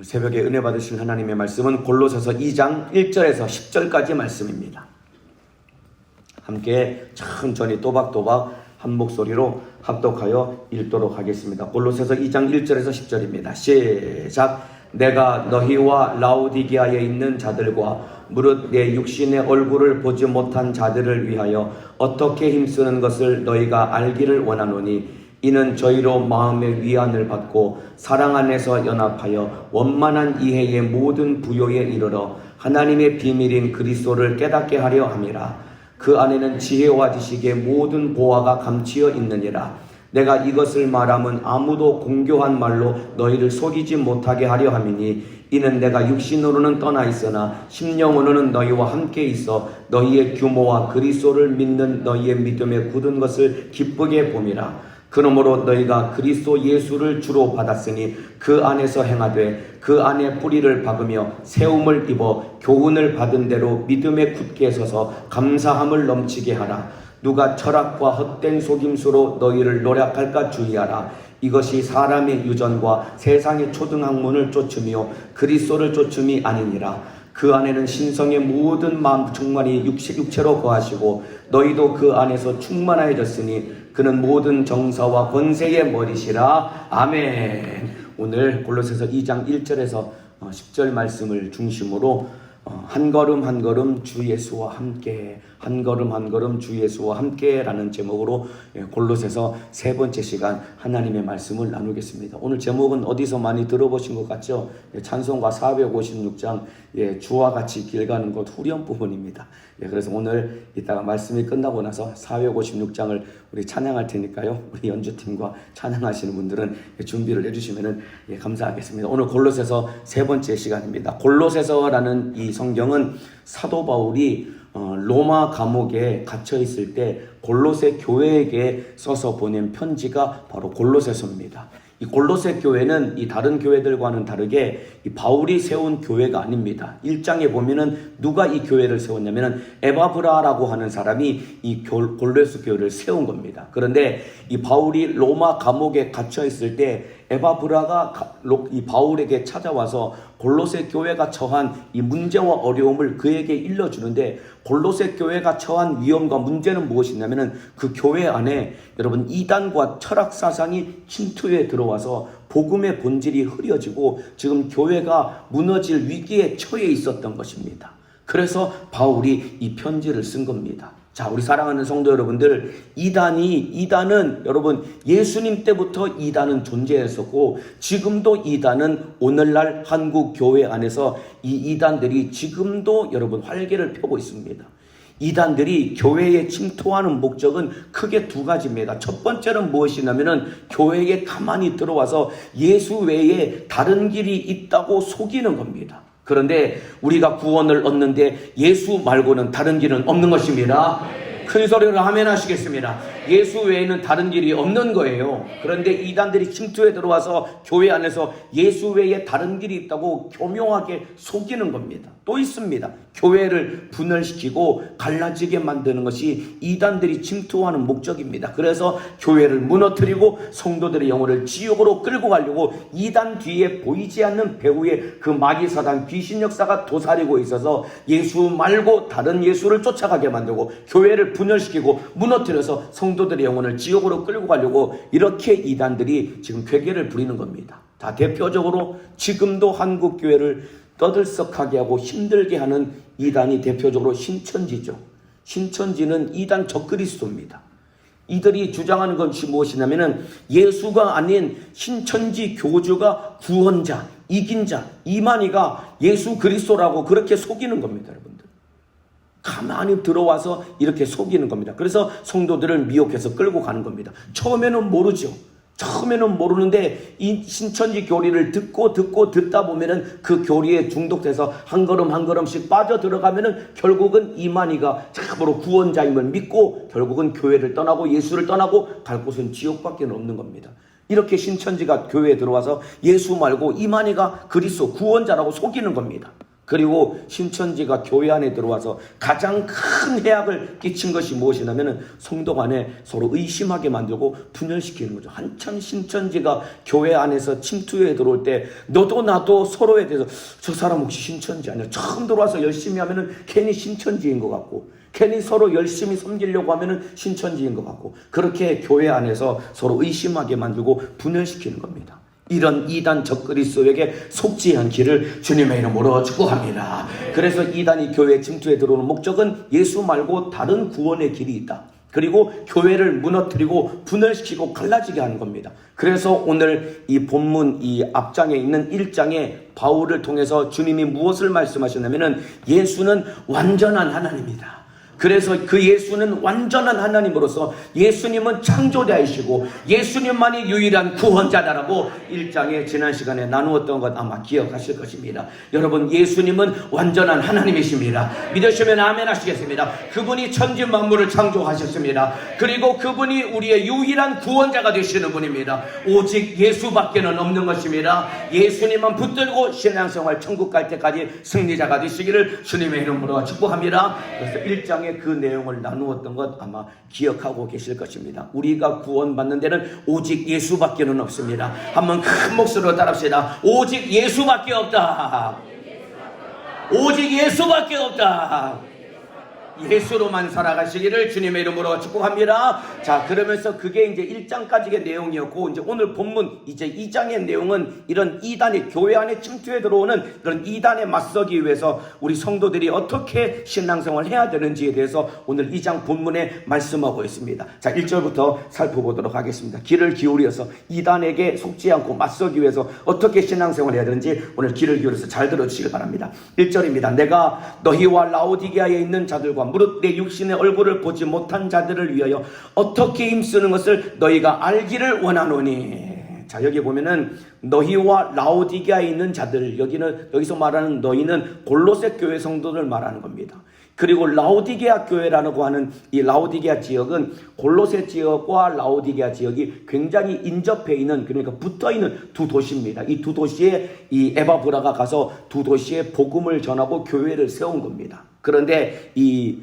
새벽에 은혜 받으신 하나님의 말씀은 골로새서 2장 1절에서 10절까지 말씀입니다. 함께 천천히 또박또박 한 목소리로 합독하여 읽도록 하겠습니다. 골로새서 2장 1절에서 10절입니다. 시작. 내가 너희와 라오디게아에 있는 자들과 무릇 내 육신의 얼굴을 보지 못한 자들을 위하여 어떻게 힘쓰는 것을 너희가 알기를 원하노니 이는 저희로 마음의 위안을 받고 사랑 안에서 연합하여 원만한 이해의 모든 부요에 이르러 하나님의 비밀인 그리스도를 깨닫게 하려 함이라. 그 안에는 지혜와 지식의 모든 보화가 감추어 있느니라. 내가 이것을 말하면 아무도 공교한 말로 너희를 속이지 못하게 하려 함이니 이는 내가 육신으로는 떠나 있으나 심령으로는 너희와 함께 있어 너희의 규모와 그리스도를 믿는 너희의 믿음에 굳은 것을 기쁘게 봄이라. 그러므로 너희가 그리스도 예수를 주로 받았으니 그 안에서 행하되 그 안에 뿌리를 박으며 세움을 입어 교훈을 받은 대로 믿음에 굳게 서서 감사함을 넘치게 하라. 누가 철학과 헛된 속임수로 너희를 노략할까 주의하라. 이것이 사람의 유전과 세상의 초등학문을 쫓으며 그리스도를 쫓음이 아니니라. 그 안에는 신성의 모든 마음 충만히 육체로 거하시고 너희도 그 안에서 충만하여졌으니 그는 모든 정사와 권세의 머리시라. 아멘. 오늘 골로새서 2장 1절에서 10절 말씀을 중심으로 한 걸음 한 걸음 주 예수와 함께, 한 걸음 한 걸음 주 예수와 함께 라는 제목으로 골로새서 세 번째 시간 하나님의 말씀을 나누겠습니다. 오늘 제목은 어디서 많이 들어보신 것 같죠? 찬송가 456장 주와 같이 길 가는 것 후렴 부분입니다. 그래서 오늘 이따가 말씀이 끝나고 나서 456장을 우리 찬양할 테니까요, 우리 연주팀과 찬양하시는 분들은 준비를 해주시면 감사하겠습니다. 오늘 골로새서 세 번째 시간입니다. 골로새서라는 이 성경은 사도 바울이 로마 감옥에 갇혀 있을 때 골로새 교회에게 써서 보낸 편지가 바로 골로새서입니다. 이 골로새 교회는 이 다른 교회들과는 다르게 이 바울이 세운 교회가 아닙니다. 1장에 보면은 누가 이 교회를 세웠냐면은 에바브라라고 하는 사람이 이 골로새 교회를 세운 겁니다. 그런데 이 바울이 로마 감옥에 갇혀 있을 때 에바브라가 이 바울에게 찾아와서 골로새 교회가 처한 이 문제와 어려움을 그에게 일러주는데, 골로새 교회가 처한 위험과 문제는 무엇이냐면은 그 교회 안에 여러분 이단과 철학 사상이 침투해 들어와서 복음의 본질이 흐려지고 지금 교회가 무너질 위기에 처해 있었던 것입니다. 그래서 바울이 이 편지를 쓴 겁니다. 자, 우리 사랑하는 성도 여러분들, 이단은 여러분 예수님 때부터 이단은 존재했었고 지금도 이단은 오늘날 한국 교회 안에서 이 이단들이 지금도 여러분 활개를 펴고 있습니다. 이단들이 교회에 침투하는 목적은 크게 두 가지입니다. 첫 번째는 무엇이냐면은 교회에 가만히 들어와서 예수 외에 다른 길이 있다고 속이는 겁니다. 그런데 우리가 구원을 얻는데 예수 말고는 다른 길은 없는 것입니다. 큰 소리로 아멘 하시겠습니다. 예수 외에는 다른 길이 없는 거예요. 그런데 이단들이 침투해 들어와서 교회 안에서 예수 외에 다른 길이 있다고 교묘하게 속이는 겁니다. 또 있습니다. 교회를 분열시키고 갈라지게 만드는 것이 이단들이 침투하는 목적입니다. 그래서 교회를 무너뜨리고 성도들의 영혼을 지옥으로 끌고 가려고 이단 뒤에 보이지 않는 배후의 그 마귀사단 귀신 역사가 도사리고 있어서 예수 말고 다른 예수를 쫓아가게 만들고 교회를 분열시키고 무너뜨려서 성도들의 영혼을 지옥으로 끌고 가려고 이렇게 이단들이 지금 괴계를 부리는 겁니다. 자, 대표적으로 지금도 한국 교회를 떠들썩하게 하고 힘들게 하는 이단이 대표적으로 신천지죠. 신천지는 이단 적그리스도입니다. 이들이 주장하는 것이 무엇이냐면은 예수가 아닌 신천지 교주가 구원자, 이긴 자, 이만희가 예수 그리스도라고 그렇게 속이는 겁니다, 여러분들. 가만히 들어와서 이렇게 속이는 겁니다. 그래서 성도들을 미혹해서 끌고 가는 겁니다. 처음에는 모르죠. 처음에는 모르는데 이 신천지 교리를 듣다 보면은 그 교리에 중독돼서 한 걸음 한 걸음씩 빠져들어가면은 결국은 이만희가 참으로 구원자임을 믿고 결국은 교회를 떠나고 예수를 떠나고 갈 곳은 지옥밖에 없는 겁니다. 이렇게 신천지가 교회에 들어와서 예수 말고 이만희가 그리스도 구원자라고 속이는 겁니다. 그리고 신천지가 교회 안에 들어와서 가장 큰 해악을 끼친 것이 무엇이냐면 성도 간에 서로 의심하게 만들고 분열시키는 거죠. 한참 신천지가 교회 안에서 침투해 들어올 때 너도 나도 서로에 대해서 저 사람 혹시 신천지 아니야? 처음 들어와서 열심히 하면은 괜히 신천지인 것 같고, 괜히 서로 열심히 섬기려고 하면은 신천지인 것 같고, 그렇게 교회 안에서 서로 의심하게 만들고 분열시키는 겁니다. 이런 이단 적그리스도에게 속지 않기를 주님의 이름으로 축복합니다. 그래서 이단이 교회에 침투해 들어오는 목적은 예수 말고 다른 구원의 길이 있다. 그리고 교회를 무너뜨리고 분열시키고 갈라지게 하는 겁니다. 그래서 오늘 이 본문 이 앞장에 있는 1장에 바울을 통해서 주님이 무엇을 말씀하셨냐면은 예수는 완전한 하나님이다. 그래서 그 예수는 완전한 하나님으로서 예수님은 창조자이시고 예수님만이 유일한 구원자다라고 1장에 지난 시간에 나누었던 것 아마 기억하실 것입니다. 여러분, 예수님은 완전한 하나님이십니다. 믿으시면 아멘 하시겠습니다. 그분이 천지 만물을 창조하셨습니다. 그리고 그분이 우리의 유일한 구원자가 되시는 분입니다. 오직 예수밖에는 없는 것입니다. 예수님만 붙들고 신앙생활 천국 갈 때까지 승리자가 되시기를 주님의 이름으로 축복합니다. 그래서 1장에 그 내용을 나누었던 것 아마 기억하고 계실 것입니다. 우리가 구원받는 데는 오직 예수밖에는 없습니다. 한번 큰 목소리로 따라합시다. 오직 예수밖에 없다. 오직 예수밖에 없다. 예수로만 살아가시기를 주님의 이름으로 축복합니다. 자, 그러면서 그게 이제 1장까지의 내용이었고, 이제 오늘 본문 이제 2장의 내용은 이런 이단이 교회 안에 침투해 들어오는 그런 이단에 맞서기 위해서 우리 성도들이 어떻게 신앙생활을 해야 되는지에 대해서 오늘 2장 본문에 말씀하고 있습니다. 자, 1절부터 살펴보도록 하겠습니다. 귀를 기울여서 이단에게 속지 않고 맞서기 위해서 어떻게 신앙생활을 해야 되는지 오늘 귀를 기울여서 잘 들어주시길 바랍니다. 1절입니다. 내가 너희와 라오디게아에 있는 자들과 무릇 내 육신의 얼굴을 보지 못한 자들을 위하여 어떻게 힘쓰는 것을 너희가 알기를 원하노니. 자, 여기 보면은 너희와 라오디게아에 있는 자들, 여기서 말하는 너희는 골로새 교회 성도들 말하는 겁니다. 그리고 라오디게아 교회라고 하는 이 라오디게아 지역은 골로새 지역과 라오디게아 지역이 굉장히 인접해 있는, 그러니까 붙어 있는 두 도시입니다. 이 두 도시에 이 에바브라가 가서 두 도시에 복음을 전하고 교회를 세운 겁니다. 그런데 이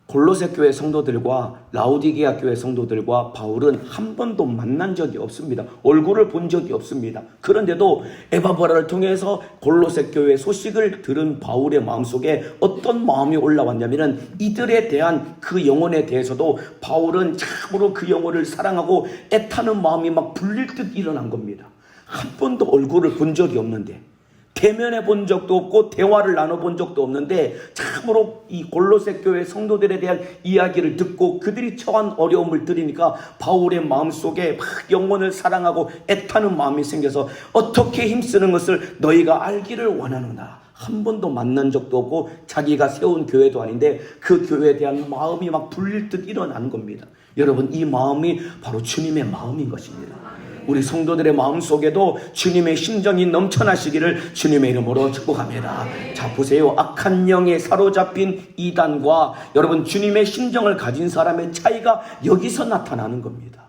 골로새 교회 성도들과 라오디게아 교회 성도들과 바울은 한 번도 만난 적이 없습니다. 얼굴을 본 적이 없습니다. 그런데도 에바브라를 통해서 골로새 교회 소식을 들은 바울의 마음속에 어떤 마음이 올라왔냐면은 이들에 대한 그 영혼에 대해서도 바울은 참으로 그 영혼을 사랑하고 애타는 마음이 막 불릴 듯 일어난 겁니다. 한 번도 얼굴을 본 적이 없는데, 대면해 본 적도 없고 대화를 나눠본 적도 없는데 참으로 이 골로새 교회 성도들에 대한 이야기를 듣고 그들이 처한 어려움을 들으니까 바울의 마음속에 막 영혼을 사랑하고 애타는 마음이 생겨서 어떻게 힘쓰는 것을 너희가 알기를 원하노라. 한 번도 만난 적도 없고 자기가 세운 교회도 아닌데 그 교회에 대한 마음이 막 불릴 듯 일어난 겁니다. 여러분, 이 마음이 바로 주님의 마음인 것입니다. 우리 성도들의 마음속에도 주님의 심정이 넘쳐나시기를 주님의 이름으로 축복합니다. 자, 보세요. 악한 영에 사로잡힌 이단과 여러분 주님의 심정을 가진 사람의 차이가 여기서 나타나는 겁니다.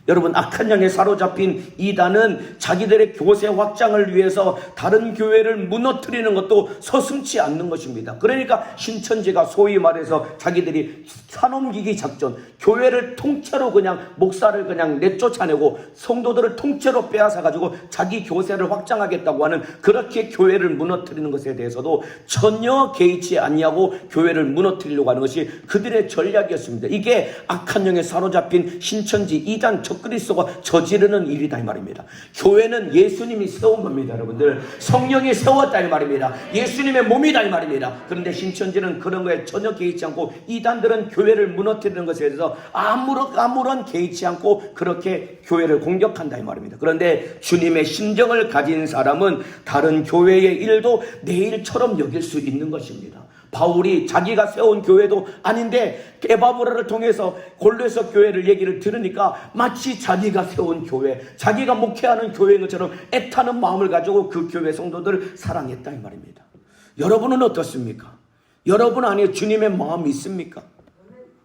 여러분, 악한 영에 사로잡힌 이단은 자기들의 교세 확장을 위해서 다른 교회를 무너뜨리는 것도 서슴지 않는 것입니다. 그러니까 신천지가 소위 말해서 자기들이 산옮기기 작전, 교회를 통째로 그냥 목사를 그냥 내쫓아내고 성도들을 통째로 빼앗아가지고 자기 교세를 확장하겠다고 하는, 그렇게 교회를 무너뜨리는 것에 대해서도 전혀 개의치 않냐고 교회를 무너뜨리려고 하는 것이 그들의 전략이었습니다. 이게 악한 영에 사로잡힌 신천지 이단 적그리스도가 저지르는 일이다 이 말입니다. 교회는 예수님이 세운 겁니다. 여러분들, 성령이 세웠다 이 말입니다. 예수님의 몸이다 이 말입니다. 그런데 신천지는 그런 거에 전혀 개의치 않고 이단들은 교회를 무너뜨리는 것에 대해서 아무런 개의치 않고 그렇게 교회를 공격한다 이 말입니다. 그런데 주님의 심정을 가진 사람은 다른 교회의 일도 내 일처럼 여길 수 있는 것입니다. 바울이 자기가 세운 교회도 아닌데 에바브라를 통해서 골로새 교회를 얘기를 들으니까 마치 자기가 세운 교회, 자기가 목회하는 교회인 것처럼 애타는 마음을 가지고 그 교회 성도들을 사랑했다 이 말입니다. 여러분은 어떻습니까? 여러분 안에 주님의 마음이 있습니까?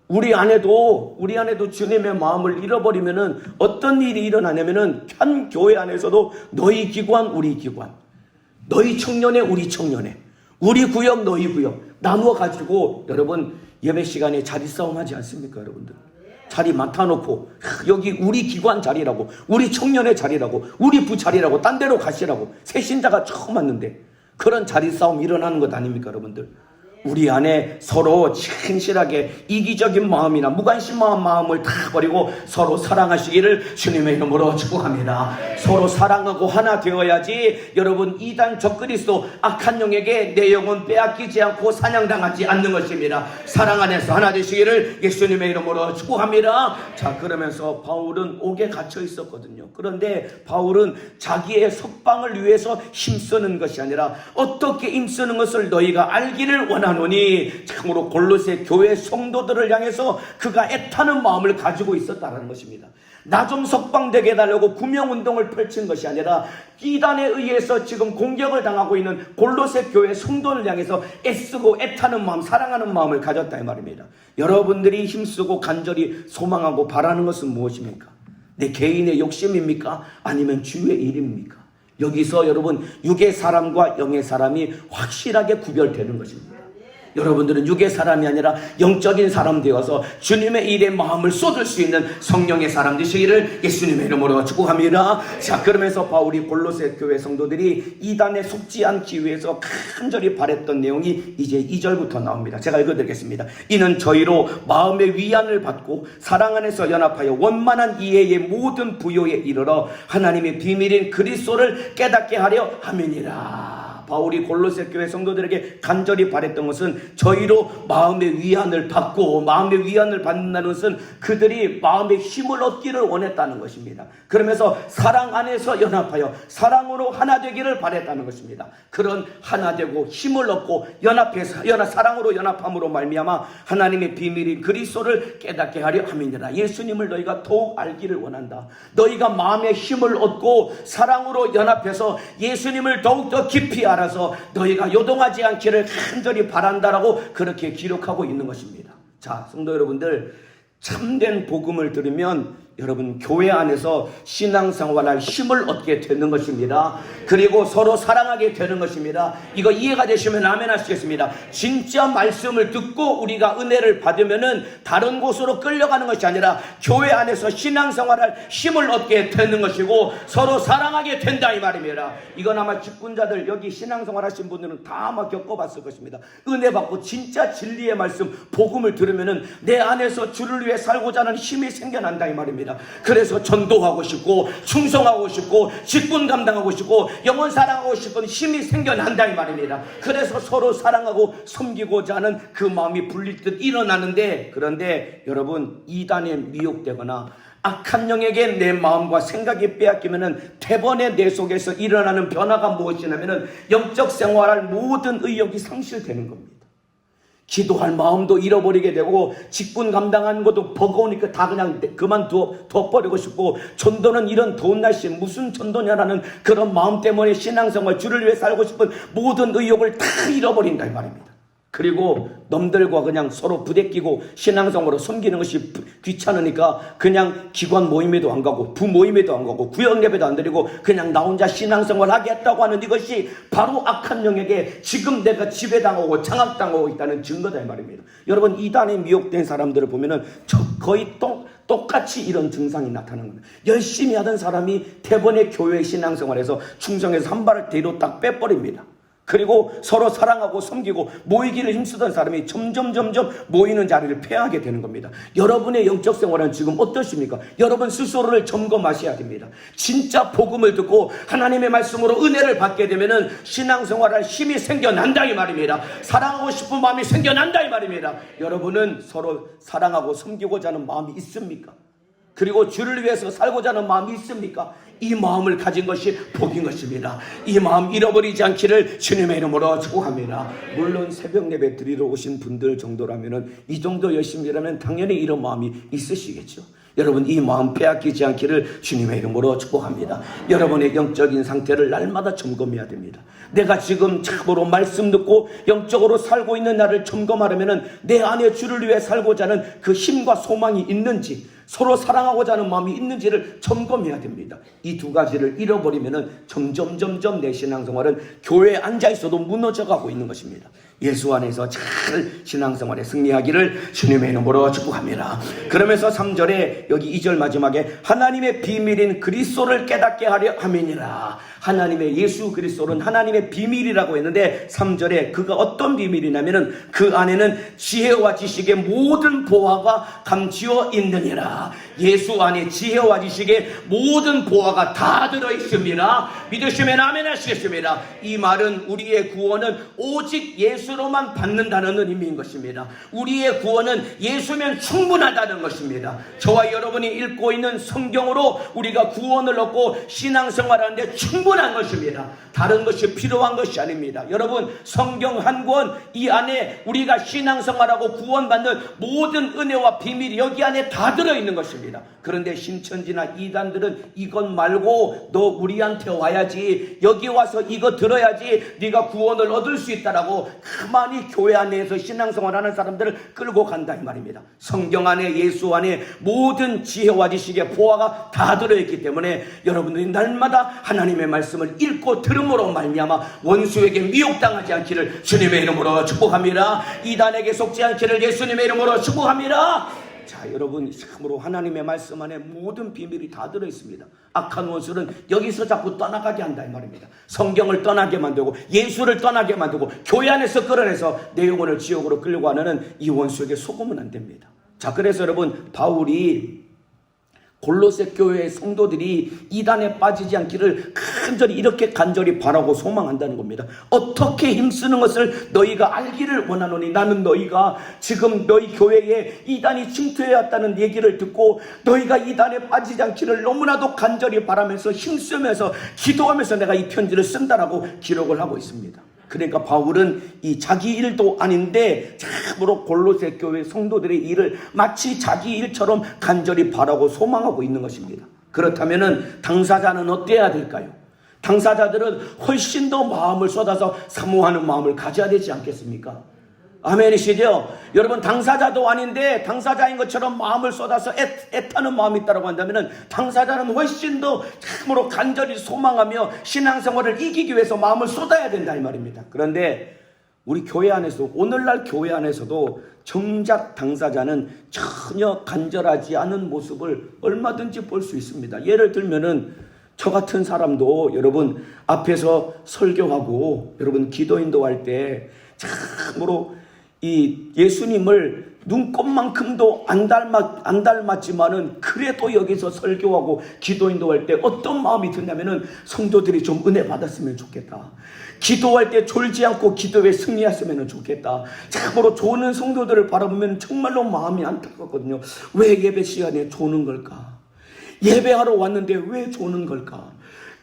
우리 안에도 주님의 마음을 잃어버리면은 어떤 일이 일어나냐면은 한 교회 안에서도 너희 기관 우리 기관, 너희 청년회 우리 청년회, 우리 구역 너희 구역 나누어 가지고 여러분 예배 시간에 자리 싸움 하지 않습니까 여러분들? 자리 맡아놓고 여기 우리 기관 자리라고 우리 청년의 자리라고 우리 부 자리라고 딴 데로 가시라고 새신자가 처음 왔는데 그런 자리 싸움 일어나는 것 아닙니까 여러분들? 우리 안에 서로 진실하게 이기적인 마음이나 무관심한 마음을 다 버리고 서로 사랑하시기를 주님의 이름으로 축복합니다. 서로 사랑하고 하나 되어야지 여러분 이단 적그리스도 악한 영에게 내 영혼 빼앗기지 않고 사냥당하지 않는 것입니다. 사랑 안에서 하나 되시기를 예수님의 이름으로 축복합니다. 자, 그러면서 바울은 옥에 갇혀 있었거든요. 그런데 바울은 자기의 석방을 위해서 힘쓰는 것이 아니라 어떻게 힘쓰는 것을 너희가 알기를 원하노니 참으로 골로새 교회 성도들을 향해서 그가 애타는 마음을 가지고 있었다는 것입니다. 나 좀 석방되게 해달라고 구명운동을 펼친 것이 아니라 이단에 의해서 지금 공격을 당하고 있는 골로새 교회 성도를 향해서 애쓰고 애타는 마음, 사랑하는 마음을 가졌다 이 말입니다. 여러분들이 힘쓰고 간절히 소망하고 바라는 것은 무엇입니까? 내 개인의 욕심입니까? 아니면 주의 일입니까? 여기서 여러분 육의 사람과 영의 사람이 확실하게 구별되는 것입니다. 여러분들은 육의 사람이 아니라 영적인 사람 되어서 주님의 일에 마음을 쏟을 수 있는 성령의 사람 되시기를 예수님의 이름으로 축복합니다. 자, 그러면서 바울이 골로새 교회 성도들이 이단에 속지 않기 위해서 간절히 바랬던 내용이 이제 2절부터 나옵니다. 제가 읽어드리겠습니다. 이는 저희로 마음의 위안을 받고 사랑 안에서 연합하여 원만한 이해의 모든 부요에 이르러 하나님의 비밀인 그리스도를 깨닫게 하려 함이니라. 바울이 골로새 교회 성도들에게 간절히 바랬던 것은 저희로 마음의 위안을 받고 마음의 위안을 받는다는 것은 그들이 마음의 힘을 얻기를 원했다는 것입니다. 그러면서 사랑 안에서 연합하여 사랑으로 하나 되기를 바랬다는 것입니다. 그런 하나 되고 힘을 얻고 연합해서 사랑으로 연합함으로 말미암아 하나님의 비밀인 그리스도를 깨닫게 하려 함이니라. 예수님을 너희가 더욱 알기를 원한다. 너희가 마음의 힘을 얻고 사랑으로 연합해서 예수님을 더욱더 깊이 알아서 너희가 요동하지 않기를 간절히 바란다라고 그렇게 기록하고 있는 것입니다. 자, 성도 여러분들, 참된 복음을 들으면 여러분 교회 안에서 신앙생활할 힘을 얻게 되는 것입니다. 그리고 서로 사랑하게 되는 것입니다. 이거 이해가 되시면 아멘 하시겠습니다. 진짜 말씀을 듣고 우리가 은혜를 받으면은 다른 곳으로 끌려가는 것이 아니라 교회 안에서 신앙생활할 힘을 얻게 되는 것이고 서로 사랑하게 된다 이 말입니다. 이건 아마 직분자들 여기 신앙생활 하신 분들은 다 아마 겪어봤을 것입니다. 은혜 받고 진짜 진리의 말씀 복음을 들으면은 내 안에서 주를 위해 살고자 하는 힘이 생겨난다 이 말입니다. 그래서 전도하고 싶고 충성하고 싶고 직분 감당하고 싶고 영혼 사랑하고 싶은 힘이 생겨난다 이 말입니다. 그래서 서로 사랑하고 섬기고자 하는 그 마음이 불릴 일어나는데, 그런데 여러분 이단에 미혹되거나 악한 영에게 내 마음과 생각이 빼앗기면은 대번에 내 속에서 일어나는 변화가 무엇이냐면은 영적 생활할 모든 의욕이 상실되는 겁니다. 기도할 마음도 잃어버리게 되고 직분 감당하는 것도 버거우니까 다 그냥 둬버리고 싶고, 전도는 이런 더운 날씨에 무슨 전도냐라는 그런 마음 때문에 신앙생활 주를 위해 살고 싶은 모든 의욕을 다 잃어버린다 이 말입니다. 그리고 놈들과 그냥 서로 부대끼고 신앙생활로 섬기는 것이 귀찮으니까 그냥 기관 모임에도 안 가고 부 모임에도 안 가고 구역 예배도 안 드리고 그냥 나 혼자 신앙생활 하겠다고 하는 이것이 바로 악한 영에게 지금 내가 지배당하고 장악당하고 있다는 증거다 이 말입니다. 여러분 이단에 미혹된 사람들을 보면은 거의 똑같이 이런 증상이 나타나는 겁니다. 열심히 하던 사람이 대번에 교회 신앙생활에서 충성해서 한 발을 뒤로 딱 빼버립니다. 그리고 서로 사랑하고 섬기고 모이기를 힘쓰던 사람이 점점 모이는 자리를 폐하게 되는 겁니다. 여러분의 영적 생활은 지금 어떠십니까? 여러분 스스로를 점검하셔야 됩니다. 진짜 복음을 듣고 하나님의 말씀으로 은혜를 받게 되면은 신앙생활할 힘이 생겨난다 이 말입니다. 사랑하고 싶은 마음이 생겨난다 이 말입니다. 여러분은 서로 사랑하고 섬기고자 하는 마음이 있습니까? 그리고 주를 위해서 살고자 하는 마음이 있습니까? 이 마음을 가진 것이 복인 것입니다. 이 마음 잃어버리지 않기를 주님의 이름으로 축복합니다. 물론 새벽 예배 드리러 오신 분들 정도라면은 이 정도 열심히 일하면 당연히 이런 마음이 있으시겠죠. 여러분 이 마음 빼앗기지 않기를 주님의 이름으로 축복합니다. 여러분의 영적인 상태를 날마다 점검해야 됩니다. 내가 지금 참으로 말씀 듣고 영적으로 살고 있는 나를 점검하려면 내 안에 주를 위해 살고자 하는 그 힘과 소망이 있는지, 서로 사랑하고자 하는 마음이 있는지를 점검해야 됩니다. 이 두 가지를 잃어버리면 점점 내 신앙생활은 교회에 앉아있어도 무너져가고 있는 것입니다. 예수 안에서 잘 신앙생활에 승리하기를 주님의 이름으로 축복합니다. 그러면서 3절에 여기 2절 마지막에 하나님의 비밀인 그리스도를 깨닫게 하려 함이니라. 하나님의 예수 그리스도는 하나님의 비밀이라고 했는데 3절에 그가 어떤 비밀이냐면은 그 안에는 지혜와 지식의 모든 보화가 감추어 있느니라. 예수 안에 지혜와 지식의 모든 보화가 다 들어있습니다. 믿으시면 아멘 하시겠습니다. 이 말은 우리의 구원은 오직 예수로만 받는다는 의미인 것입니다. 우리의 구원은 예수면 충분하다는 것입니다. 저와 여러분이 읽고 있는 성경으로 우리가 구원을 얻고 신앙생활하는데 충분한 것입니다. 다른 것이 필요한 것이 아닙니다. 여러분 성경 한 권 이 안에 우리가 신앙생활하고 구원받는 모든 은혜와 비밀이 여기 안에 다 들어있는 것입니다. 그런데 신천지나 이단들은 이것 말고 너 우리한테 와야지, 여기 와서 이거 들어야지 네가 구원을 얻을 수 있다라고 가만히 교회 안에서 신앙생활하는 사람들을 끌고 간다 이 말입니다. 성경 안에 예수 안에 모든 지혜와 지식의 보화가 다 들어있기 때문에 여러분들이 날마다 하나님의 말씀을 읽고 들음으로 말미암아 원수에게 미혹당하지 않기를 주님의 이름으로 축복합니다. 이단에게 속지 않기를 예수님의 이름으로 축복합니다. 자, 여러분 참으로 하나님의 말씀 안에 모든 비밀이 다 들어있습니다. 악한 원수는 여기서 자꾸 떠나가게 한다 이 말입니다. 성경을 떠나게 만들고 예수를 떠나게 만들고 교회 안에서 끌어내서 내 영혼을 지옥으로 끌고 가는 이 원수에게 속으면 안 됩니다. 자, 그래서 여러분 바울이 골로새 교회의 성도들이 이단에 빠지지 않기를 이렇게 간절히 바라고 소망한다는 겁니다. 어떻게 힘쓰는 것을 너희가 알기를 원하노니 나는 너희가 지금 너희 교회에 이단이 침투해왔다는 얘기를 듣고 너희가 이단에 빠지지 않기를 너무나도 간절히 바라면서 힘쓰면서 기도하면서 내가 이 편지를 쓴다라고 기록을 하고 있습니다. 그러니까 바울은 이 자기 일도 아닌데 참으로 골로새 교회 성도들의 일을 마치 자기 일처럼 간절히 바라고 소망하고 있는 것입니다. 그렇다면 당사자는 어때야 될까요? 당사자들은 훨씬 더 마음을 쏟아서 사모하는 마음을 가져야 되지 않겠습니까? 아멘이시죠? 여러분 당사자도 아닌데 당사자인 것처럼 마음을 쏟아서 애타는 마음이 있다고 한다면 당사자는 훨씬 더 참으로 간절히 소망하며 신앙생활을 이기기 위해서 마음을 쏟아야 된다 이 말입니다. 그런데 우리 교회 안에서 오늘날 교회 안에서도 정작 당사자는 전혀 간절하지 않은 모습을 얼마든지 볼 수 있습니다. 예를 들면은 저 같은 사람도 여러분 앞에서 설교하고 여러분 기도 인도할 때 참으로 이 예수님을 눈꼽만큼도 안 닮았지만은 그래도 여기서 설교하고 기도 인도할 때 어떤 마음이 드냐면은 성도들이 좀 은혜 받았으면 좋겠다. 기도할 때 졸지 않고 기도에 승리했으면 좋겠다. 참으로 조는 성도들을 바라보면 정말로 마음이 안타깝거든요. 왜 예배 시간에 조는 걸까? 예배하러 왔는데 왜 조는 걸까?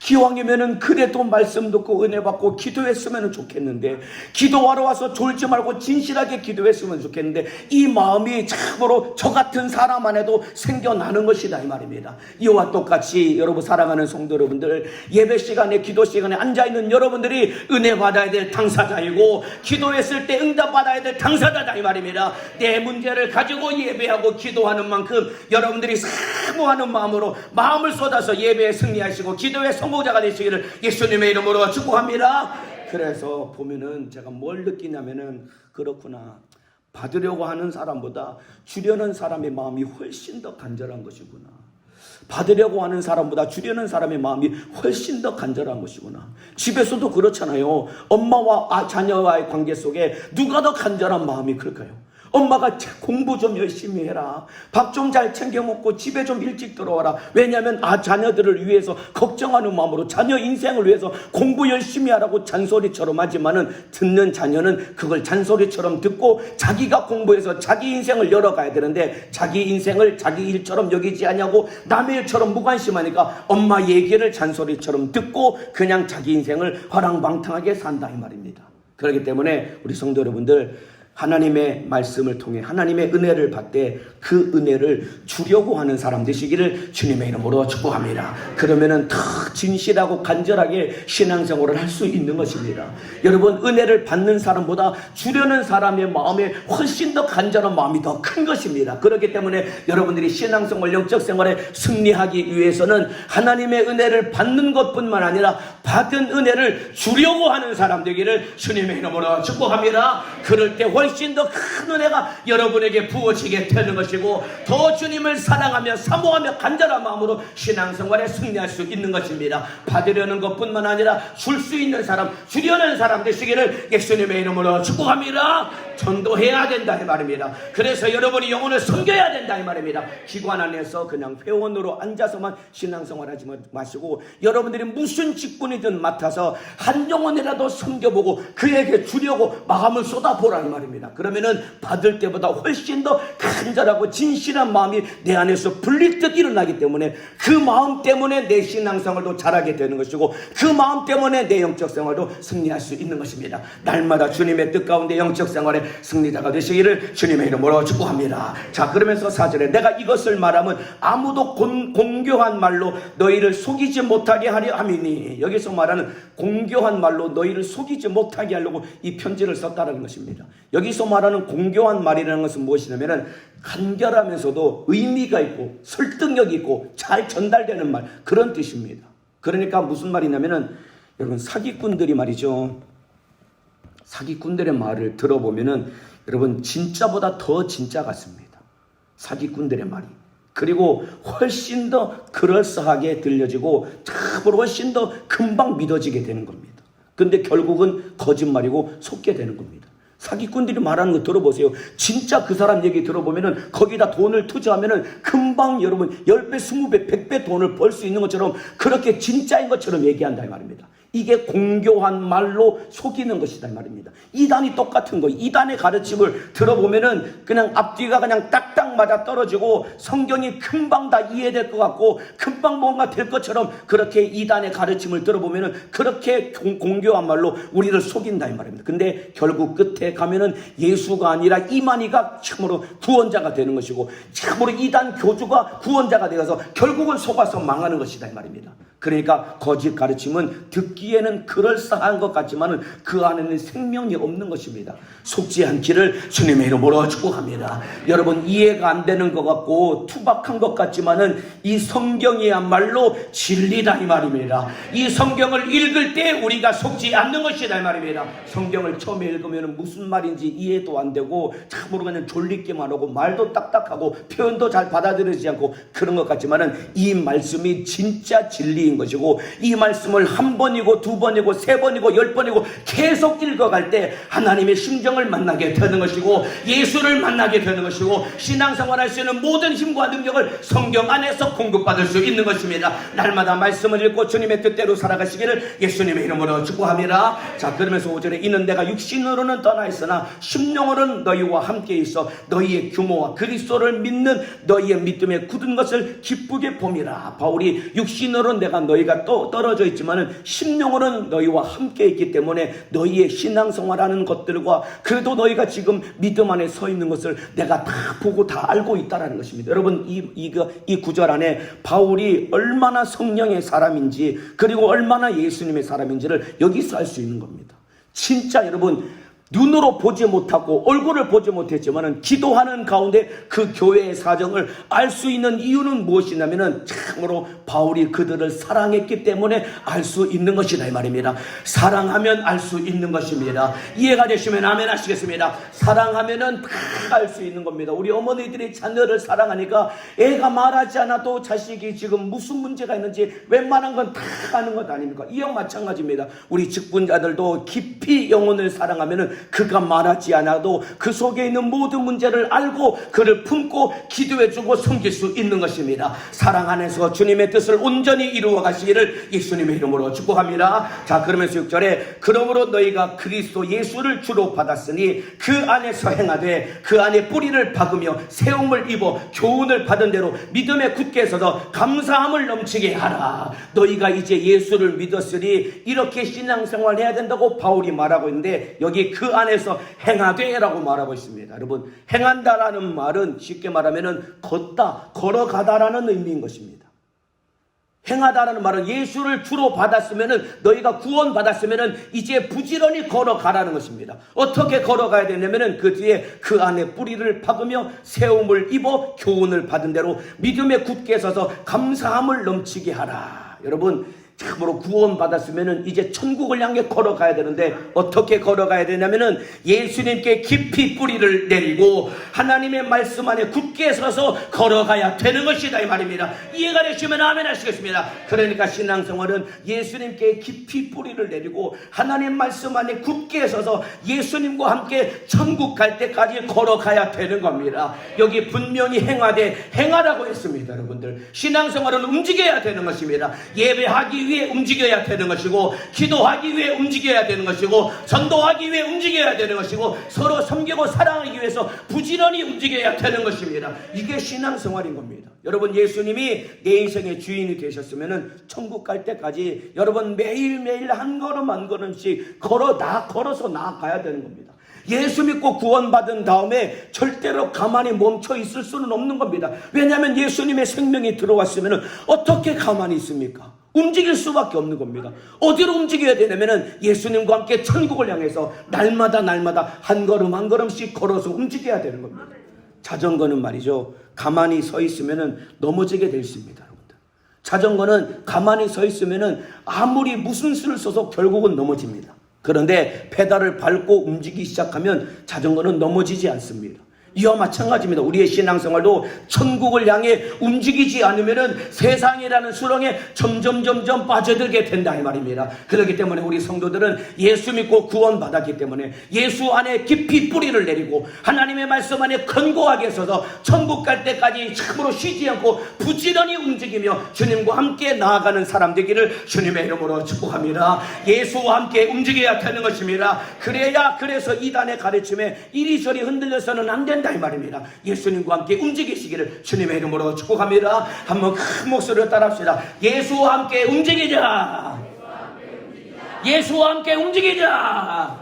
기왕이면은 그래도 말씀 듣고 은혜 받고 기도했으면 좋겠는데, 기도하러 와서 졸지 말고 진실하게 기도했으면 좋겠는데, 이 마음이 참으로 저 같은 사람 안에도 생겨나는 것이다 이 말입니다. 이와 똑같이 여러분 사랑하는 성도 여러분들, 예배 시간에 기도 시간에 앉아있는 여러분들이 은혜 받아야 될 당사자이고 기도했을 때 응답 받아야 될 당사자다 이 말입니다. 내 문제를 가지고 예배하고 기도하는 만큼 여러분들이 사모하는 마음으로 마음을 쏟아서 예배에 승리하시고 기도에 성공자가 되시기를 예수님의 이름으로 축복합니다. 그래서 보면은 제가 뭘 느끼냐면은 그렇구나, 받으려고 하는 사람보다 주려는 사람의 마음이 훨씬 더 간절한 것이구나. 받으려고 하는 사람보다 주려는 사람의 마음이 훨씬 더 간절한 것이구나. 집에서도 그렇잖아요. 엄마와 자녀와의 관계 속에 누가 더 간절한 마음이 클까요? 엄마가 공부 좀 열심히 해라, 밥 좀 잘 챙겨 먹고 집에 좀 일찍 들어와라. 왜냐하면 자녀들을 위해서 걱정하는 마음으로 자녀 인생을 위해서 공부 열심히 하라고 잔소리처럼 하지만은 듣는 자녀는 그걸 잔소리처럼 듣고 자기가 공부해서 자기 인생을 열어가야 되는데 자기 인생을 자기 일처럼 여기지 않냐고 남의 일처럼 무관심하니까 엄마 얘기를 잔소리처럼 듣고 그냥 자기 인생을 화랑방탕하게 산다 이 말입니다. 그렇기 때문에 우리 성도 여러분들, 하나님의 말씀을 통해 하나님의 은혜를 받되 그 은혜를 주려고 하는 사람 되시기를 주님의 이름으로 축복합니다. 그러면은 더 진실하고 간절하게 신앙생활을 할 수 있는 것입니다. 여러분, 은혜를 받는 사람보다 주려는 사람의 마음에 훨씬 더 간절한 마음이 더 큰 것입니다. 그렇기 때문에 여러분들이 신앙생활, 영적 생활에 승리하기 위해서는 하나님의 은혜를 받는 것뿐만 아니라 받은 은혜를 주려고 하는 사람 되기를 주님의 이름으로 축복합니다. 그럴 때 훨씬 더 큰 은혜가 여러분에게 부어지게 되는 것이고, 더 주님을 사랑하며 사모하며 간절한 마음으로 신앙생활에 승리할 수 있는 것입니다. 받으려는 것뿐만 아니라 줄 수 있는 사람, 주려는 사람 되시기를 예수님의 이름으로 축복합니다. 전도해야 된다 이 말입니다. 그래서 여러분이 영혼을 섬겨야 된다 이 말입니다. 기관 안에서 그냥 회원으로 앉아서만 신앙생활하지 마시고, 여러분들이 무슨 직분이든 맡아서 한 영혼이라도 섬겨보고 그에게 주려고 마음을 쏟아보라 이 말입니다. 그러면은 받을 때보다 훨씬 더 간절하고 진실한 마음이 내 안에서 불릴듯 일어나기 때문에 그 마음 때문에 내 신앙생활도 잘하게 되는 것이고, 그 마음 때문에 내 영적 생활도 승리할 수 있는 것입니다. 날마다 주님의 뜻 가운데 영적 생활에 승리자가 되시기를 주님의 이름으로 축복합니다. 자, 그러면서 4절에 내가 이것을 말하면 아무도 공교한 말로 너희를 속이지 못하게 하려 함이니, 여기서 말하는 공교한 말로 너희를 속이지 못하게 하려고 이 편지를 썼다는 것입니다. 여기서 말하는 공교한 말이라는 것은 무엇이냐면은 간결하면서도 의미가 있고 설득력이 있고 잘 전달되는 말, 그런 뜻입니다. 그러니까 무슨 말이냐면은 여러분, 사기꾼들이 말이죠, 사기꾼들의 말을 들어보면은 여러분 진짜보다 더 진짜 같습니다. 사기꾼들의 말이. 그리고 훨씬 더 그럴싸하게 들려지고 참으로 훨씬 더 금방 믿어지게 되는 겁니다. 근데 결국은 거짓말이고 속게 되는 겁니다. 사기꾼들이 말하는 거 들어보세요. 진짜 그 사람 얘기 들어보면은 거기다 돈을 투자하면은 금방 여러분 10배, 20배, 100배 돈을 벌 수 있는 것처럼 그렇게 진짜인 것처럼 얘기한다 이 말입니다. 이게 공교한 말로 속이는 것이다 이 말입니다. 이단이 똑같은 거예요. 이단의 가르침을 들어보면은 그냥 앞뒤가 그냥 딱딱 맞아 떨어지고 성경이 금방 다 이해될 것 같고 금방 뭔가 될 것처럼 그렇게 이단의 가르침을 들어보면은 그렇게 공교한 말로 우리를 속인다 이 말입니다. 근데 결국 끝에 가면은 예수가 아니라 이만희가 참으로 구원자가 되는 것이고, 참으로 이단 교주가 구원자가 되어서 결국은 속아서 망하는 것이다 이 말입니다. 그러니까 거짓 가르침은 듣기에는 그럴싸한 것 같지만은 그 안에는 생명이 없는 것입니다. 속지 않기를 주님의 이름으로 축복합니다. 여러분, 이해가 안 되는 것 같고 투박한 것 같지만은 이 성경이야말로 진리다 이 말입니다. 이 성경을 읽을 때 우리가 속지 않는 것이다 이 말입니다. 성경을 처음에 읽으면 무슨 말인지 이해도 안 되고 참으로 그냥 졸리기만 하고 말도 딱딱하고 표현도 잘 받아들이지 않고 그런 것 같지만은 이 말씀이 진짜 진리인 것이고, 이 말씀을 한 번이고 두 번이고 세 번이고 10번이고 계속 읽어갈 때 하나님의 심정을 만나게 되는 것이고, 예수를 만나게 되는 것이고, 신앙생활할 수 있는 모든 힘과 능력을 성경 안에서 공급받을 수 있는 것입니다. 날마다 말씀을 읽고 주님의 뜻대로 살아가시기를 예수님의 이름으로 축복합니다. 자, 그러면서 5절에 이는 내가 육신으로는 떠나 있으나 심령으로는 너희와 함께 있어 너희의 규모와 그리스도를 믿는 너희의 믿음에 굳은 것을 기쁘게 봄이라. 바울이 육신으로는 내가 너희가 또 떨어져 있지만은 심령으로는 너희와 함께 있기 때문에 너희의 신앙생활하는 것들과 그래도 너희가 지금 믿음 안에 서 있는 것을 내가 다 보고 다 알고 있다라는 것입니다. 여러분, 이 구절 안에 바울이 얼마나 성령의 사람인지 그리고 얼마나 예수님의 사람인지를 여기서 알 수 있는 겁니다. 진짜 여러분, 눈으로 보지 못하고 얼굴을 보지 못했지만은 기도하는 가운데 그 교회의 사정을 알 수 있는 이유는 무엇이냐면은 참으로 바울이 그들을 사랑했기 때문에 알 수 있는 것이다 이 말입니다. 사랑하면 알 수 있는 것입니다. 이해가 되시면 아멘 하시겠습니다. 사랑하면은 다 알 수 있는 겁니다. 우리 어머니들이 자녀를 사랑하니까 애가 말하지 않아도 자식이 지금 무슨 문제가 있는지 웬만한 건 다 아는 것 아닙니까? 이와 마찬가지입니다. 우리 직분자들도 깊이 영혼을 사랑하면은 그가 말하지 않아도 그 속에 있는 모든 문제를 알고 그를 품고 기도해주고 섬길 수 있는 것입니다. 사랑 안에서 주님의 뜻을 온전히 이루어 가시기를 예수님의 이름으로 축복합니다. 자, 그러면서 6절에 그러므로 너희가 그리스도 예수를 주로 받았으니 그 안에서 행하되 그 안에 뿌리를 박으며 세움을 입어 교훈을 받은 대로 믿음에 굳게 서서 감사함을 넘치게 하라. 너희가 이제 예수를 믿었으니 이렇게 신앙생활 해야 된다고 바울이 말하고 있는데, 여기 그 그 안에서 행하되라고 말하고 있습니다. 여러분, 행한다라는 말은 쉽게 말하면 걷다, 걸어가다라는 의미인 것입니다. 행하다라는 말은 예수를 주로 받았으면은, 너희가 구원 받았으면은 이제 부지런히 걸어가라는 것입니다. 어떻게 걸어가야 되냐면은 그 뒤에 그 안에 뿌리를 박으며 세움을 입어 교훈을 받은 대로 믿음에 굳게 서서 감사함을 넘치게 하라. 여러분, 참으로 구원 받았으면은 이제 천국을 향해 걸어가야 되는데 어떻게 걸어가야 되냐면은 예수님께 깊이 뿌리를 내리고 하나님의 말씀 안에 굳게 서서 걸어가야 되는 것이다, 이 말입니다. 이해가 되시면 아멘 하시겠습니다. 그러니까 신앙생활은 예수님께 깊이 뿌리를 내리고 하나님 말씀 안에 굳게 서서 예수님과 함께 천국 갈 때까지 걸어가야 되는 겁니다. 여기 분명히 행하라고 했습니다. 여러분들, 신앙생활은 움직여야 되는 것입니다. 예배하기 위해 움직여야 되는 것이고, 기도하기 위해 움직여야 되는 것이고, 전도하기 위해 움직여야 되는 것이고, 서로 섬기고 사랑하기 위해서 부지런히 움직여야 되는 것입니다. 이게 신앙생활인 겁니다. 여러분, 예수님이 내 인생의 주인이 되셨으면은 천국 갈 때까지 여러분 매일매일 한 걸음 한 걸음씩 걸어서 나아가야 되는 겁니다. 예수 믿고 구원받은 다음에 절대로 가만히 멈춰 있을 수는 없는 겁니다. 왜냐하면 예수님의 생명이 들어왔으면 어떻게 가만히 있습니까? 움직일 수밖에 없는 겁니다. 어디로 움직여야 되냐면은 예수님과 함께 천국을 향해서 날마다 한 걸음 한 걸음씩 걸어서 움직여야 되는 겁니다. 자전거는 말이죠, 가만히 서 있으면은 넘어지게 돼 있습니다. 여러분들, 자전거는 가만히 서 있으면은 아무리 무슨 수를 써서 결국은 넘어집니다. 그런데 페달을 밟고 움직이기 시작하면 자전거는 넘어지지 않습니다. 이와 마찬가지입니다. 우리의 신앙생활도 천국을 향해 움직이지 않으면은 세상이라는 수렁에 점점 빠져들게 된다, 이 말입니다. 그렇기 때문에 우리 성도들은 예수 믿고 구원받았기 때문에 예수 안에 깊이 뿌리를 내리고 하나님의 말씀 안에 견고하게 서서 천국 갈 때까지 참으로 쉬지 않고 부지런히 움직이며 주님과 함께 나아가는 사람 되기를 주님의 이름으로 축복합니다. 예수와 함께 움직여야 되는 것입니다. 그래서 이단의 가르침에 이리저리 흔들려서는 안 된다, 이 말입니다. 예수님과 함께 움직이시기를 주님의 이름으로 축복합니다. 한번 큰 목소리로 따라합시다. 예수와 함께 움직이자. 예수와 함께 움직이자.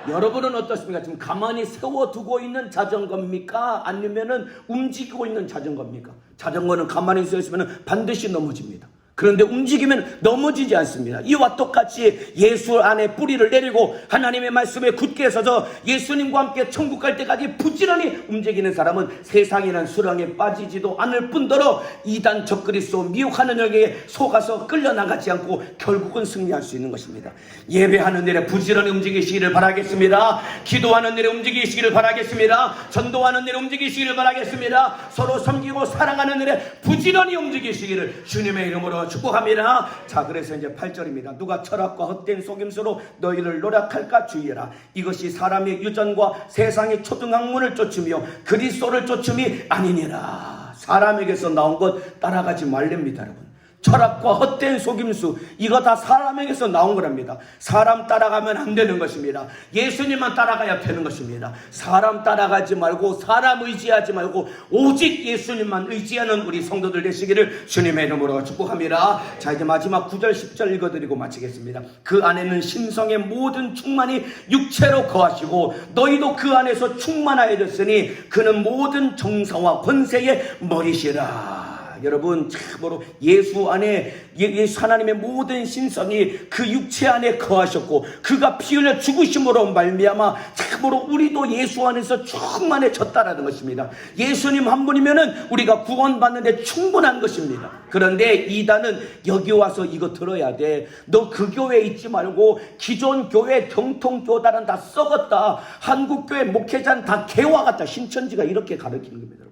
여러분은 어떻습니까? 지금 가만히 세워두고 있는 자전거입니까? 아니면은 움직이고 있는 자전거입니까? 자전거는 가만히 서 있으면 반드시 넘어집니다. 그런데 움직이면 넘어지지 않습니다. 이와 똑같이 예수 안에 뿌리를 내리고 하나님의 말씀에 굳게 서서 예수님과 함께 천국 갈 때까지 부지런히 움직이는 사람은 세상이라는 수렁에 빠지지도 않을 뿐더러 이단 적그리스도 미혹하는 영에 속아서 끌려나가지 않고 결국은 승리할 수 있는 것입니다. 예배하는 일에 부지런히 움직이시기를 바라겠습니다. 기도하는 일에 움직이시기를 바라겠습니다. 전도하는 일에 움직이시기를 바라겠습니다. 서로 섬기고 사랑하는 일에 부지런히 움직이시기를 주님의 이름으로 축복합니다. 자, 그래서 이제 8절입니다. 누가 철학과 헛된 속임수로 너희를 노력할까 주의해라. 이것이 사람의 유전과 세상의 초등학문을 쫓으며 그리스도를 쫓음이 아니니라. 사람에게서 나온 것 따라가지 말랍니다. 여러분, 철학과 헛된 속임수, 이거 다 사람에게서 나온 거랍니다. 사람 따라가면 안 되는 것입니다. 예수님만 따라가야 되는 것입니다. 사람 따라가지 말고 사람 의지하지 말고 오직 예수님만 의지하는 우리 성도들 되시기를 주님의 이름으로 축복합니다. 자, 이제 마지막 9절 10절 읽어드리고 마치겠습니다. 그 안에는 신성의 모든 충만이 육체로 거하시고 너희도 그 안에서 충만하여졌으니 그는 모든 정사와 권세의 머리시라. 여러분, 참으로 예수 안에 예수 하나님의 모든 신성이 그 육체 안에 거하셨고 그가 피 흘려 죽으심으로 말미암아 참으로 우리도 예수 안에서 충만해졌다라는 것입니다. 예수님 한 분이면은 우리가 구원받는데 충분한 것입니다. 그런데 이단은 여기 와서 이거 들어야 돼. 너 그 교회에 있지 말고 기존 교회 정통교단은 다 썩었다. 한국교회 목회자는 다 개와 같다. 신천지가 이렇게 가르치는 겁니다.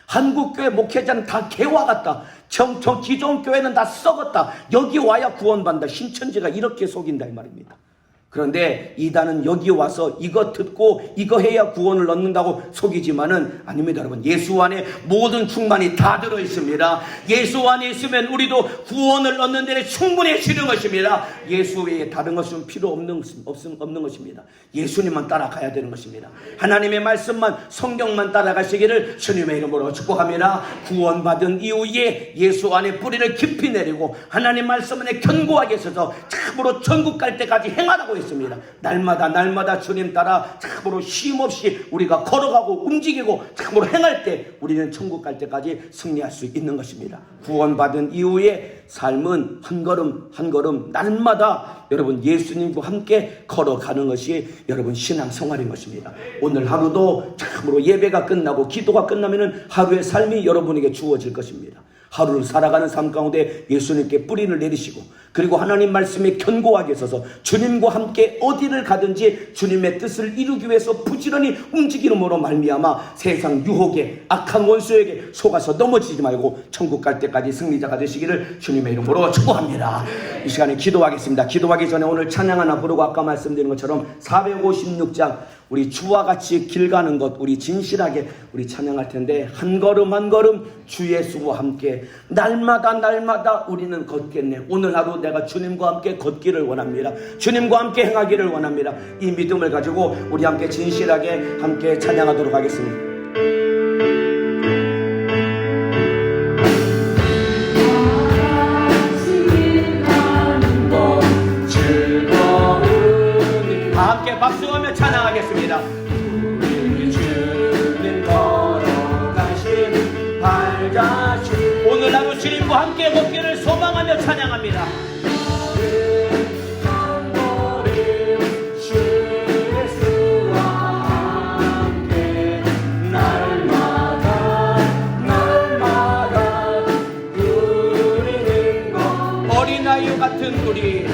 한국교회 목회자는 다 개와 같다. 기존 교회는 다 썩었다. 여기 와야 구원받는다. 신천지가 이렇게 속인다, 이 말입니다. 그런데 이단은 여기 와서 이거 듣고 이거 해야 구원을 얻는다고 속이지만은 아닙니다. 여러분, 예수 안에 모든 충만이 다 들어있습니다. 예수 안에 있으면 우리도 구원을 얻는 데에 충분해지는 것입니다. 예수 외에 다른 것은 필요 없는 것입니다. 예수님만 따라가야 되는 것입니다. 하나님의 말씀만, 성경만 따라가시기를 주님의 이름으로 축복합니다. 구원받은 이후에 예수 안에 뿌리를 깊이 내리고 하나님 말씀 안에 견고하게 서서 참으로 천국 갈 때까지 행하라고 있습니다. 날마다 주님 따라 참으로 쉼없이 우리가 걸어가고 움직이고 참으로 행할 때 우리는 천국 갈 때까지 승리할 수 있는 것입니다. 구원받은 이후의 삶은 한 걸음 한 걸음 날마다 여러분 예수님과 함께 걸어가는 것이 여러분 신앙생활인 것입니다. 오늘 하루도 참으로 예배가 끝나고 기도가 끝나면은 하루의 삶이 여러분에게 주어질 것입니다. 하루를 살아가는 삶 가운데 예수님께 뿌리를 내리시고 그리고 하나님 말씀에 견고하게 서서 주님과 함께 어디를 가든지 주님의 뜻을 이루기 위해서 부지런히 움직임으로 말미암아 세상 유혹에 악한 원수에게 속아서 넘어지지 말고 천국 갈 때까지 승리자가 되시기를 주님의 이름으로 축복합니다. 이 시간에 기도하겠습니다. 기도하기 전에 오늘 찬양 하나 부르고 아까 말씀드린 것처럼 456장 우리 주와 같이 길 가는 것 우리 진실하게 우리 찬양할 텐데 한 걸음 한 걸음 주 예수와 함께 날마다 우리는 걷겠네. 오늘 하루 내가 주님과 함께 걷기를 원합니다. 주님과 함께 행하기를 원합니다. 이 믿음을 가지고 우리 함께 진실하게 함께 찬양하도록 하겠습니다. 함께 박수하며 찬양하겠습니다. 우리 주님 걸어가신 발자취 오늘 하루 주님과 함께 걷기를 소망하며 찬양합니다. 한 걸음 주 예수와 함께 날마다 누리는 것 어린아이 같은 우리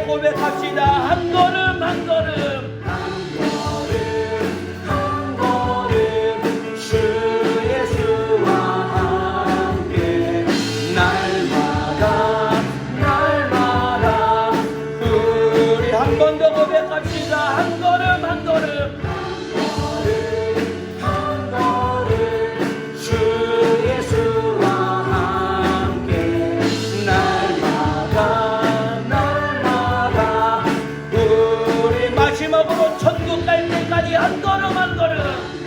고백합시다. 한 걸음 한 걸음 주 예수와 함께 날마다 우리 한 번 더 고백합시다. 한 걸음 한 걸음 주 예수와 함께 날마다 우리 마지막으로 천국 갈 때까지 한 걸음 한 걸음